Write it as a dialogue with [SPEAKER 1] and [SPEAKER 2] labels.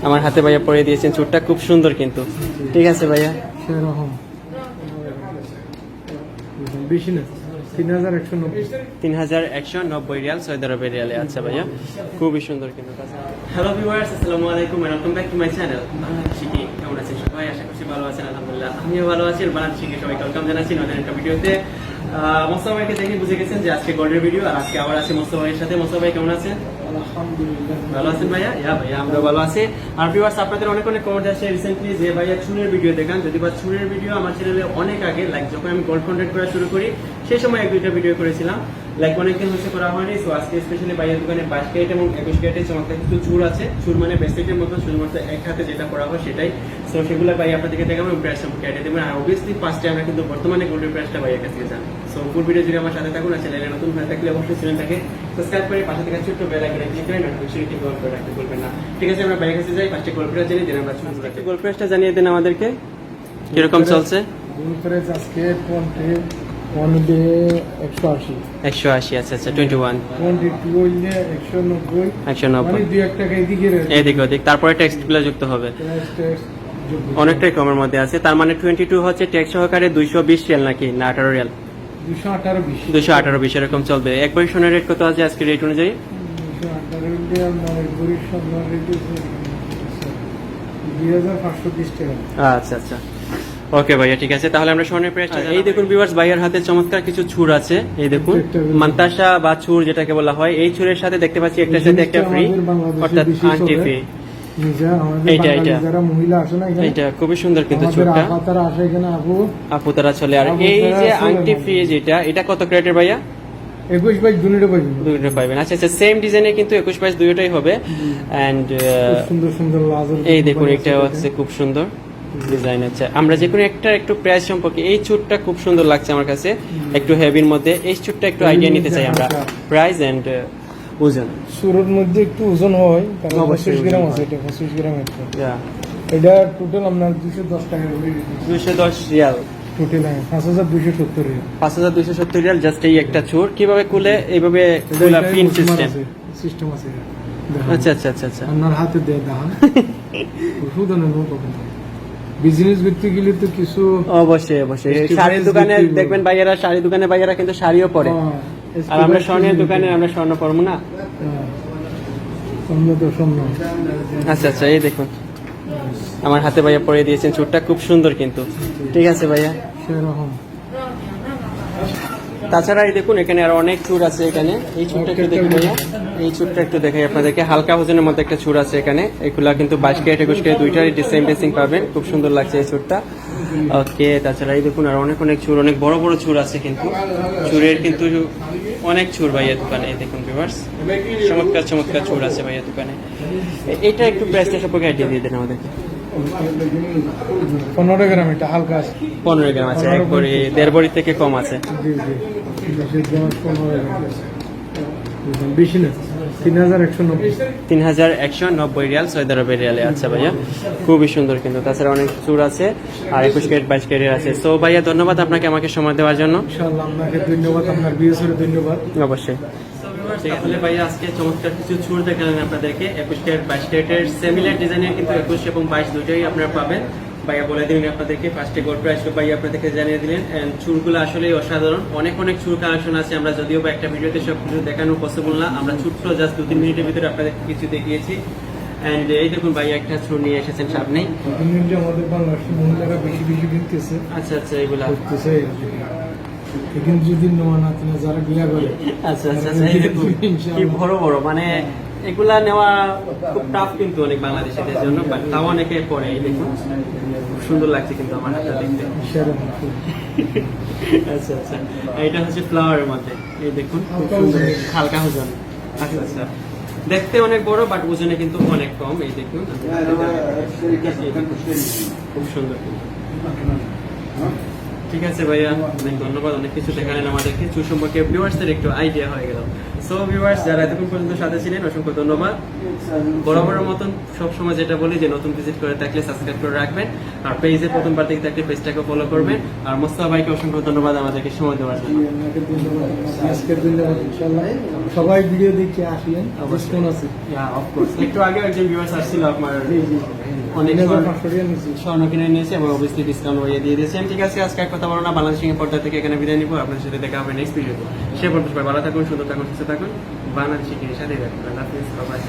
[SPEAKER 1] আমার হাতে ভাইয়া পরে দিয়েছেন, চুরটা খুব সুন্দর কিন্তু। ঠিক আছে ভাইয়া,
[SPEAKER 2] সেরকম বেশি না,
[SPEAKER 1] 3190 রিয়াল, সৌদি আরবের রিয়ালে। আচ্ছা ভাইয়া, খুবই সুন্দর কিন্তু। হ্যালো ভিউয়ার্স, আসসালামু আলাইকুম, welcome back to my channel Bangladeshi কি। কেমন আছেন সবাই? আশা করছি ভালো আছেন। আলহামদুলিল্লাহ আমিও ভালো আছি। বাংলাদেশি কি সবাইকে ওয়েলকাম জানাচ্ছি নতুন একটা ভিডিওতে। মোস্তফা ভাইকে দেখে বুঝে গেছেন যে আজকে গোল্ডের ভিডিও, আর আজকে আবার আছে মোস্তফা ভাইয়ের সাথে। মোস্তফা ভাই কেমন আছেন?
[SPEAKER 2] আলহামদুলিল্লাহ
[SPEAKER 1] ভালো আছেন ভাইয়া? ভাইয়া আমরা ভালো আছি। আর ভিউয়ার্স, আপনাদের অনেক অনেক কমেন্ট আসে রিসেন্টলি যে ভাইয়া চুরের ভিডিও দেখান। যদি বা চুরের ভিডিও আমার চ্যানেলে অনেক আগে, লাইক যখন আমি গোল্ড কন্টেন্ট করা শুরু করি সেই সময় এক দুইটা ভিডিও করেছিলাম, লাইক অনেকদিন হচ্ছে করা হয়নি। সো আজকে স্পেশালি ভাইয়ের দোকানে 22 ক্যারেট এবং 21 ক্যারেটের চমৎকার কিছু চুর আছে। চুর মানে ব্রেসলেটের মতো, শুধুমাত্র এক হাতে যেটা করা হয় সেটাই। সো সেগুলো ভাই আপনাদেরকে দেখাবো এবং প্রাইস সম্পর্কে আইডিয়া দেবেন। আর অবভিয়াসলি ফার্স্টে আমরা কিন্তু বর্তমানে গোল্ডের প্রাইসটা ভাইয়ের কাছ থেকে জানি। সো ফুল ভিডিও যদি আমার সাথে থাকুন, আর চ্যানেলে নতুন হয়ে থাকলে অবশ্যই চ্যানেলটাকে সাবস্ক্রাইব করে পাশে থেকে ছোট্ট বেল আইকনে ক্লিক করে নোটিফিকেশনটি অন করে রাখতে ভুলবেন না। ঠিক আছে, আমরা ভাইয়ের কাছে যাই। ফার্স্টে গোল্ড প্রাইস জানিয়ে দেন। আমরা গোল্ড প্রাইসটা জানিয়ে দেন আমাদেরকে, কিরকম চলছে?
[SPEAKER 2] গোল্ড প্রাইস আজকে 180।
[SPEAKER 1] আচ্ছা আচ্ছা, 21
[SPEAKER 2] 22 হইলে 190,
[SPEAKER 1] 190,
[SPEAKER 2] মানে 2 টাকা এদিকে
[SPEAKER 1] এদিক ওদিক, তারপরে ট্যাক্সগুলো যুক্ত হবে। অনেকটাই কমের মধ্যে আছে। তার মানে 22 হচ্ছে ট্যাক্স সহকারে 220 রিয়াল নাকি না 18 রিয়াল? 218-20 এরকম চলবে। এক বড়ি সোনার রেট কত আছে আজকে রেট অনুযায়ী?
[SPEAKER 2] 2530 টাকা।
[SPEAKER 1] আচ্ছা আচ্ছা, ওকে ভাইয়া, ঠিক আছে। তাহলে আমরা স্বর্ণের প্রাইসটা, এই দেখুন ভিউয়ার্স, ভাইয়ার হাতে চমৎকার কিছু ছুর আছে। এই দেখুন মান্তাসা বা ছুর যেটাকে বলা হয়, এই ছুরের সাথে দেখতে পাচ্ছি একটার সাথে একটা ফ্রি, অর্থাৎ আংটি ফ্রি। এটা খুবই সুন্দর কিন্তু ছুরটা, আপু তারা চলে। আর এই যে আংটি ফ্রি যেটা, এটা কত ক্যারেটের ভাইয়া?
[SPEAKER 2] 21-22
[SPEAKER 1] দুইটা পাবেন। আচ্ছা আচ্ছা, সেম ডিজাইনে কিন্তু 21-22 দুইটাই হবে। এন্ড
[SPEAKER 2] সুন্দর সুন্দর লাজর,
[SPEAKER 1] এই দেখুন এটা হচ্ছে খুব সুন্দর ডিজাইন আছে। আমরা যে কোনো একটা একটু প্রাইস সম্পর্কে, এই চুটটা খুব সুন্দর লাগছে আমার কাছে, একটু হেভির মধ্যে। এই চুটটা একটু আইডিয়া নিতে চাই আমরা, প্রাইস এন্ড ওজন।
[SPEAKER 2] সুরের মধ্যে একটু ওজন হয়, কারণ 25 গ্রাম আছে, এটা 25 গ্রাম এটা টোটাল আপনার 210 টাকা,
[SPEAKER 1] 210 Real
[SPEAKER 2] total 5270 Real.
[SPEAKER 1] 5270 Real just এই একটা চুর। কিভাবে খুলে? এইভাবে খোলা পিন
[SPEAKER 2] সিস্টেম আছে।
[SPEAKER 1] আচ্ছা আচ্ছা আচ্ছা আচ্ছা,
[SPEAKER 2] আপনার হাতে দেয় দাম শুধু না, বিজনেস করতে গেলে তো কিছু
[SPEAKER 1] অবশ্যই অবশ্যই। শাড়ির দোকানে দেখবেন ভাইয়েরা, শাড়ি দোকানে ভাইয়েরা কিন্তু শাড়িও পরে, আর আমরা স্বর্ণের দোকানে আমরা স্বর্ণ পরবো না। আচ্ছা আচ্ছা, এই দেখুন আমার হাতে ভাইয়া পরে দিয়েছেন, চুরটা খুব সুন্দর কিন্তু। ঠিক আছে ভাইয়া,
[SPEAKER 2] সেরকম।
[SPEAKER 1] তাছাড়া এই দেখুন এখানে আরো অনেক চুর আছে। এখানে এই চুরটা একটু দেখি ভাইয়া, এই চুরটা একটু দেখাই আপনাদেরকে। হালকা ওজনের মধ্যে একটা চুর আছে এখানে। এগুলা কিন্তু 22 ক্যারেট 21 ক্যারেট দুইটারই সেম ড্রেসিং পাবেন। খুব সুন্দর লাগছে এই চুরটা। ওকে, তাছাড়া এই দেখুন আর অনেক অনেক চুর, অনেক বড় বড় চুর আছে কিন্তু। চুরের কিন্তু অনেক চুর ভাইয়ের দোকানে। এই দেখুন ভিউয়ার্স, চমৎকার চমৎকার চুর আছে ভাইয়ের দোকানে। এটা একটু প্রাইসটা সম্পর্কে আইডিয়া দিয়ে দেন আমাদেরকে।
[SPEAKER 2] 15 গ্রাম, এটা হালকা আছে।
[SPEAKER 1] 15 গ্রাম আছে, এক বড়ি 1.5 বড়ি থেকে কম আছে।
[SPEAKER 2] বেশি না,
[SPEAKER 1] 3190 রিয়াল, সৌদি আরবের রিয়ালে। আচ্ছা ভাইয়া, খুবই সুন্দর কিন্তু। তাছাড়া অনেক চুর আছে, আর 21 ক্যারেট 22 ক্যারেট আছে। সো ভাইয়া ধন্যবাদ আপনাকে আমাকে সময় দেওয়ার জন্য।
[SPEAKER 2] ইনশাআল্লাহ আপনাকে ধন্যবাদ, আপনার ভিউয়ার্সকে ধন্যবাদ।
[SPEAKER 1] অবশ্যই। তাহলে ভাইয়া আজকে চমৎকার কিছু চুর দেখালেন আপনাদেরকে। 21 ক্যারেট 22 ক্যারেটের সিমিলার ডিজাইনের কিন্তু 21 এবং 22 দুটোই আপনারা পাবেন। ভাইয়া বলে দিলেন আপনাদেরকে, ফার্স্টে গোল্ড প্রাইস ভাইয়া আপনাদেরকে জানিয়ে দিলেন। এন্ড চুরগুলো আসলেই অসাধারণ, অনেক অনেক চুর কালেকশন আছে। আমরা যদিও বা একটা ভিডিওতে সব কিছু দেখানো পসিবল না, আমরা ছোট্ট জাস্ট 2-3 মিনিটের ভিতরে আপনাদেরকে কিছু দেখিয়েছি। এন্ড এই দেখুন ভাইয়া একটা চুর নিয়ে এসেছেন সামনে।
[SPEAKER 2] আমাদের বাংলাদেশের মহিলারা বেশি বেশি কিনতেছে।
[SPEAKER 1] আচ্ছা আচ্ছা, এগুলা
[SPEAKER 2] কিন্তু যদি নেওয়া না কিনা যারা বিয়া করে।
[SPEAKER 1] আচ্ছা আচ্ছা, কি বড় বড়, মানে এগুলা নেওয়া খুব টাফ কিন্তু অনেক বাংলাদেশিদের জন্য, বাট তাও অনেকে পরে। এই দেখুন খুব সুন্দর লাগছে কিন্তু আমার হাতটা দেখতে। আচ্ছা আচ্ছা, এটা হচ্ছে ফ্লাওয়ারের মধ্যে। এই দেখুন খুব সুন্দর, হালকা ওজন। আচ্ছা আচ্ছা, দেখতে অনেক বড় বাট ওজনে কিন্তু অনেক কম। এই দেখুন খুব সুন্দর কিন্তু। ঠিক আছে ভাইয়া, অনেক ধন্যবাদ, অনেক কিছু দেখালেন আমাদেরকে। চুল সম্পর্কে ভিউয়ার্সদের একটু আইডিয়া হয়ে গেল। সো ভিউয়ার্স যারা এতক্ষণ পর্যন্ত সাথে ছিলেন অসংখ্য ধন্যবাদ। বরাবরের মতন সবসময় যেটা বলি যে নতুন ভিজিট করে থাকলে সাবস্ক্রাইব করে রাখবেন, আর পেজে প্রথমবার থেকে থাকলে পেজটাকে ফলো করবেন। আর মোস্তফা ভাইকে অসংখ্য ধন্যবাদ আমাদেরকে সময় দেওয়ার জন্য।
[SPEAKER 2] আজকের ধন্যবাদ, ইনশাআল্লাহ সবাই ভিডিও দেখে আসিয়েন, অবশ্যই আছে।
[SPEAKER 1] অফকোর্স একটু আগে একজন ভিউয়ার্স আসছিল আপনার অনেক
[SPEAKER 2] 500 টাকা নিয়েছি।
[SPEAKER 1] স্বর্ণ কিনে নিয়েছে এবং অবভিয়াসলি ডিসকাউন্ট হয়ে দিয়ে দিয়েছেন। ঠিক আছে, আজকে আর কথা বলো না, বাংলাদেশ পর্দা থেকে এখানে বিদায় নিবো। আপনাদের সাথে দেখা হবে নেক্সট ভিডিওতে। সে পর্যন্ত সবাই ভালো থাকুন, সুন্দর থাকুন, সুস্থ থাকুন। বাংলাদেশি সাথে থাকুন। আল্লাহ হাফিজ, বাই।